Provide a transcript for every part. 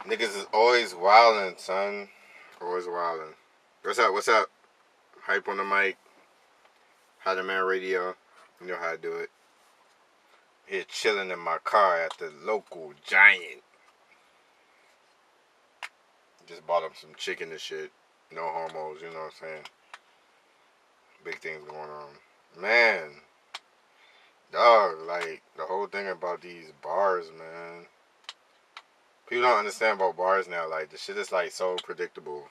Niggas is always wildin', son. Always wildin'. What's up? What's up? Hype on the mic. How the man radio. You know how to do it. Here chilling in my car at the local Giant. Just bought up some chicken and shit. No homos, you know what I'm saying? Big things going on. Man, dog, like the whole thing about these bars, man. People don't understand about bars now. Like the shit is like so predictable.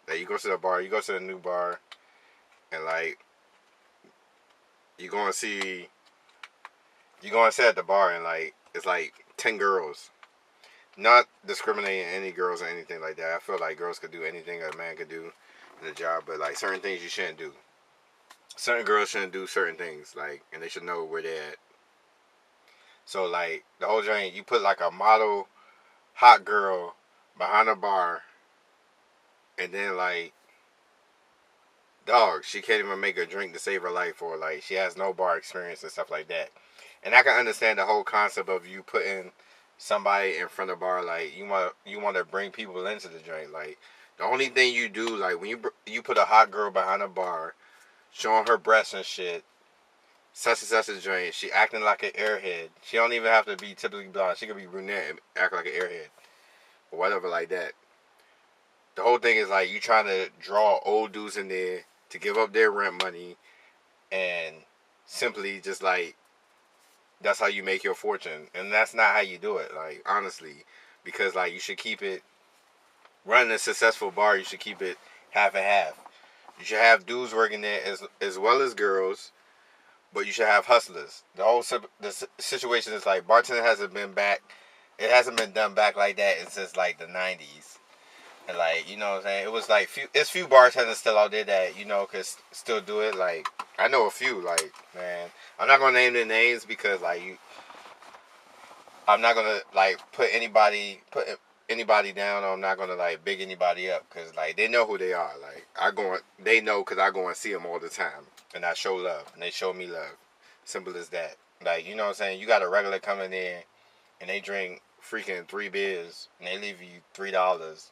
Like you go to the bar, you go to the new bar, and like you go and see, you go and sit at the bar, and like it's like 10 girls. Not discriminating any girls or anything like that. I feel like girls could do anything a man could do in the job, but like certain things you shouldn't do. Certain girls shouldn't do certain things, like, and they should know where they're at. So like the whole joint, you put like a model hot girl behind a bar, and then like, dog, she can't even make a drink to save her life, or like she has no bar experience and stuff like that. And I can understand the whole concept of you putting somebody in front of the bar, like you want to bring people into the drink. Like the only thing you do, like when you put a hot girl behind a bar, showing her breasts and shit, such and such a joint. She acting like an airhead. She don't even have to be typically blonde. She could be brunette and act like an airhead or whatever like that. The whole thing is like you trying to draw old dudes in there to give up their rent money and simply just like that's how you make your fortune, and that's not how you do it. Like honestly, because like you should keep it running a successful bar. You should keep it half and half. You should have dudes working there as well as girls, but you should have hustlers. The whole the situation is like bartending hasn't been back. It hasn't been done back like that since like the 90s. And like you know what I'm saying, it was like it's few bartenders still out there that could still do it. Like I know a few. Like man, I'm not gonna name their names because like I'm not gonna like put anybody down. Or I'm not gonna like big anybody up because like they know who they are. Like they know because I go and see them all the time, and I show love, and they show me love. Simple as that. Like you know what I'm saying. You got a regular coming in, and they drink freaking 3 beers, and they leave you $3,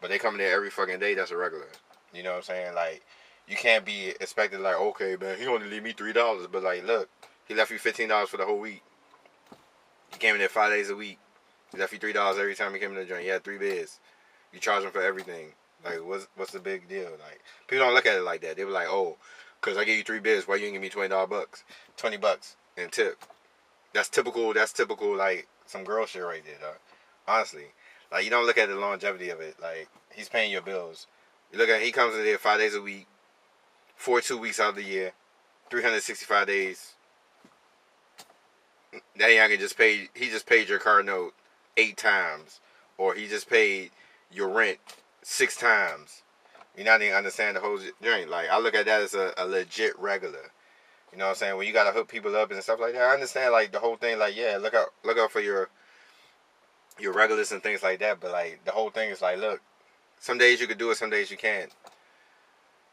but they come in there every fucking day. That's a regular. You know what I'm saying? Like you can't be expected like okay man, he only leave me $3, but like look, he left you $15 for the whole week. He came in there 5 days a week. He left you $3 every time he came in the joint. He had 3 beers. You charge him for everything. Like, what's the big deal? Like, people don't look at it like that. They were like, oh, cause I gave you 3 beers, why you ain't give me $20 bucks, $20 and tip? That's typical. That's typical. Like some girl shit right there, dog. Honestly, like you don't look at the longevity of it. Like he's paying your bills. You look at he comes in there 5 days a week, 42 weeks out of the year, 365 days. That young just paid. He just paid your car note 8 times, or he just paid your rent 6 times. You're not even understand the whole joint. Like I look at that as a legit regular. You know what I'm saying? When you gotta hook people up and stuff like that, I understand like the whole thing. Like yeah, look out for your regulars and things like that. But like the whole thing is like, look, some days you could do it, some days you can't.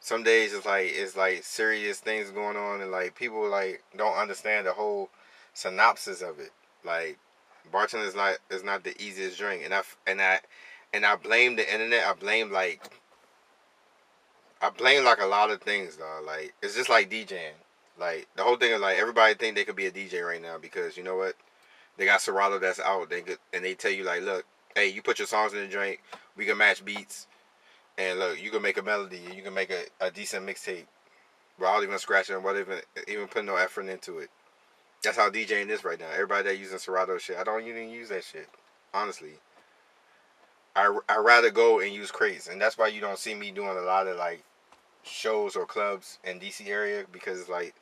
Some days it's like serious things going on, and like people like don't understand the whole synopsis of it. Like bartending is not the easiest drink, and I blame the internet. I blame like a lot of things though. Like it's just like DJing. Like the whole thing is like everybody think they could be a DJ right now because you know what? They got Serato that's out. And they tell you like, look, hey, you put your songs in the drink, we can match beats, and look, you can make a melody, you can make a decent mixtape without even scratching, without even putting no effort into it. That's how DJing is right now. Everybody that using Serato shit, I don't even use that shit. Honestly, I rather go and use crates, and that's why you don't see me doing a lot of like shows or clubs in DC area because like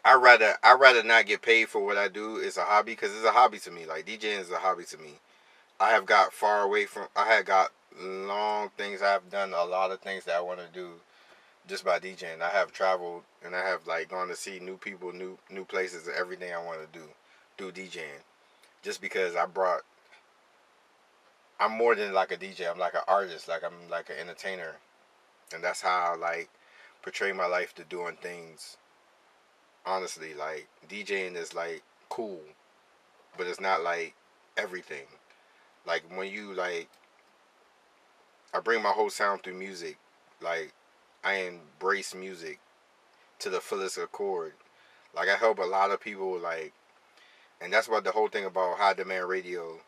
I rather not get paid for what I do. It's a hobby because it's a hobby to me. Like DJing is a hobby to me. I have got far away from. I had got long things. I've done a lot of things that I want to do just by DJing. I have traveled and I have like gone to see new people, new places, and everything I want to do through DJing. Just because I'm more than like a DJ. I'm like an artist. Like I'm like an entertainer, and that's how I like portray my life to doing things. Honestly, like DJing is like cool, but it's not like everything. Like when you like, I bring my whole sound through music. Like I embrace music to the fullest accord. Like I help a lot of people. Like, and that's what the whole thing about high demand radio.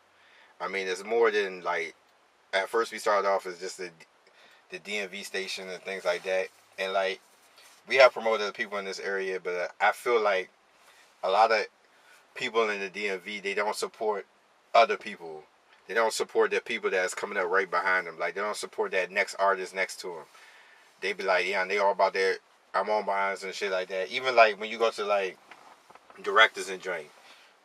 I mean, it's more than like. At first, we started off as just the DMV station and things like that, and like we have promoted people in this area, but I feel like a lot of people in the DMV, they don't support other people. They don't support the people that's coming up right behind them. Like they don't support that next artist next to them. They be like, yeah, and they all about their I'm on behinds and shit like that. Even like when you go to like directors and drink,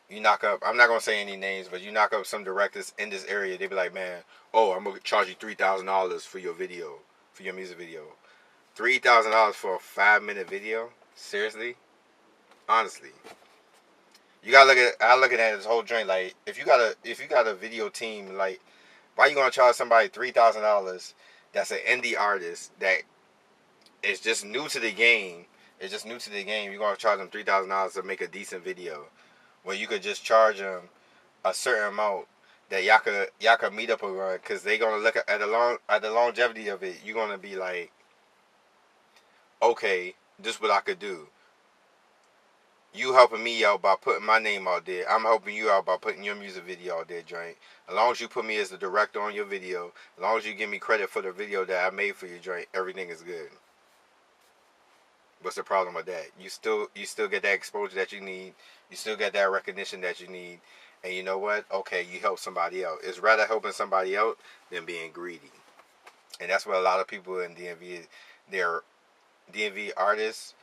you knock up. I'm not gonna say any names, but you knock up some directors in this area. They be like, man, oh, I'm gonna charge you $3,000 for your video, for your music video. $3,000 for a 5-minute video? Seriously? Honestly. You gotta look at I look at this whole joint like if you got a video team, like why you gonna charge somebody $3,000 that's an indie artist that is just new to the game. It's just new to the game. You're gonna charge them $3,000 to make a decent video. When you could just charge them a certain amount that y'all could meet up around, because they gonna look at the longevity of it. You're gonna be like, okay, this is what I could do. You helping me out by putting my name out there. I'm helping you out by putting your music video out there, joint. As long as you put me as the director on your video, as long as you give me credit for the video that I made for you, joint, everything is good. What's the problem with that? You still get that exposure that you need. You still get that recognition that you need. And you know what? Okay, you help somebody out. It's rather helping somebody out than being greedy. And that's what a lot of people in DMV, they're DMV artists,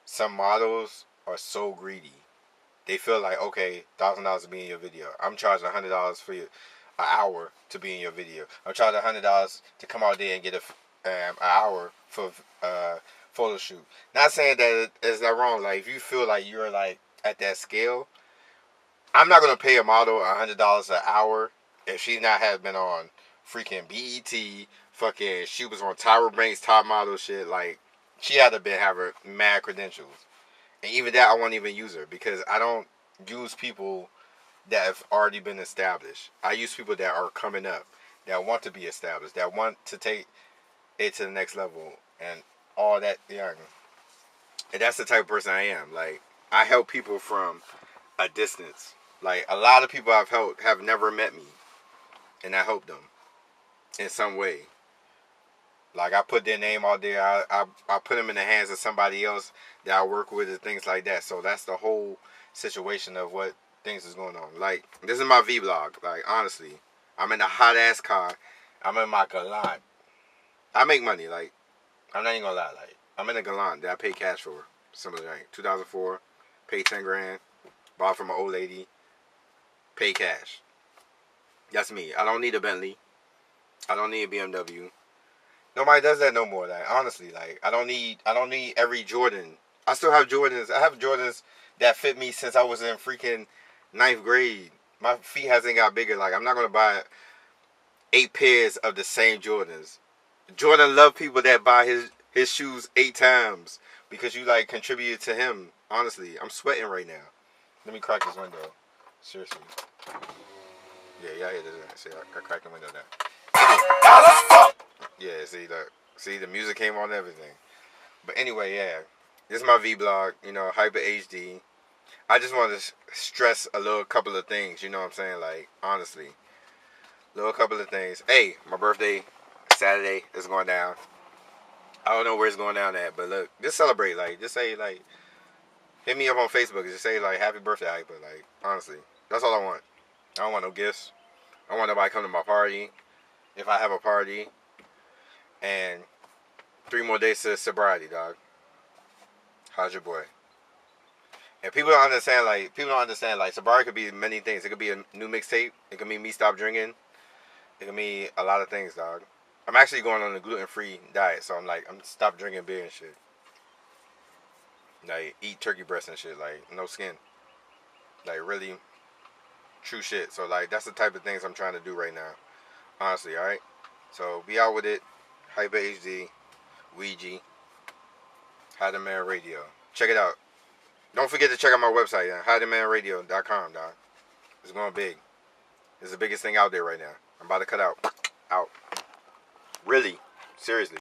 some models are so greedy. They feel like, okay, $1,000 to be in your video. I'm charging $100 for you an hour to be in your video. I'm charging $100 to come out there and get an hour for photo shoot. Not saying that it's not wrong. Like if you feel like you're like at that scale, I'm not gonna pay a model $100 an hour if she's not have been on freaking BET. Fucking, she was on Tyra Banks' top model shit. Like she had to been have her mad credentials. And even that, I won't even use her because I don't use people that have already been established. I use people that are coming up, that want to be established, that want to take it to the next level, and all that. Yeah, and that's the type of person I am. Like I help people from a distance. Like a lot of people I've helped have never met me, and I help them in some way. Like I put their name out there. I put them in the hands of somebody else that I work with and things like that. So that's the whole situation of what things is going on. Like this is my vlog. Like honestly, I'm in a hot ass car. I'm in my Galant. I make money. Like I'm not even gonna lie. Like I'm in a Galant that I pay cash for. Something like 2004. Paid 10 grand. Bought from an old lady. Pay cash. That's me. I don't need a Bentley. I don't need a BMW. Nobody does that no more. Like honestly, like I don't need every Jordan. I still have Jordans. I have Jordans that fit me since I was in freaking ninth grade. My feet hasn't got bigger. Like I'm not gonna buy 8 pairs of the same Jordans. Jordan love people that buy his shoes 8 times because you like contributed to him. Honestly, I'm sweating right now. Let me crack this window. Seriously. Yeah, y'all hear this? See, I cracked the window now. Yeah, see, the music came on and everything. But anyway, yeah, this is my vlog. You know, Hypa HD. I just want to stress a little couple of things. You know what I'm saying? Like honestly, little couple of things. Hey, my birthday Saturday is going down. I don't know where it's going down at, but look, just celebrate. Like, just say like, hit me up on Facebook. Just say like, happy birthday, Hypa. Like honestly, that's all I want. I don't want no gifts. I don't want nobody to come to my party. If I have a party. And 3 more days to sobriety, dog. How's your boy? And people don't understand, like, sobriety could be many things. It could be a new mixtape. It could be me stop drinking. It could be a lot of things, dog. I'm actually going on a gluten-free diet, so I'm stop drinking beer and shit. Like, eat turkey breast and shit, like, no skin. Like, really true shit. So, like, that's the type of things I'm trying to do right now. Honestly, alright? So, be out with it. Hypa HD, Ouija, High Demand Radio. Check it out. Don't forget to check out my website, highdemandradio.com, dog. It's going big. It's the biggest thing out there right now. I'm about to cut out. Out. Really. Seriously.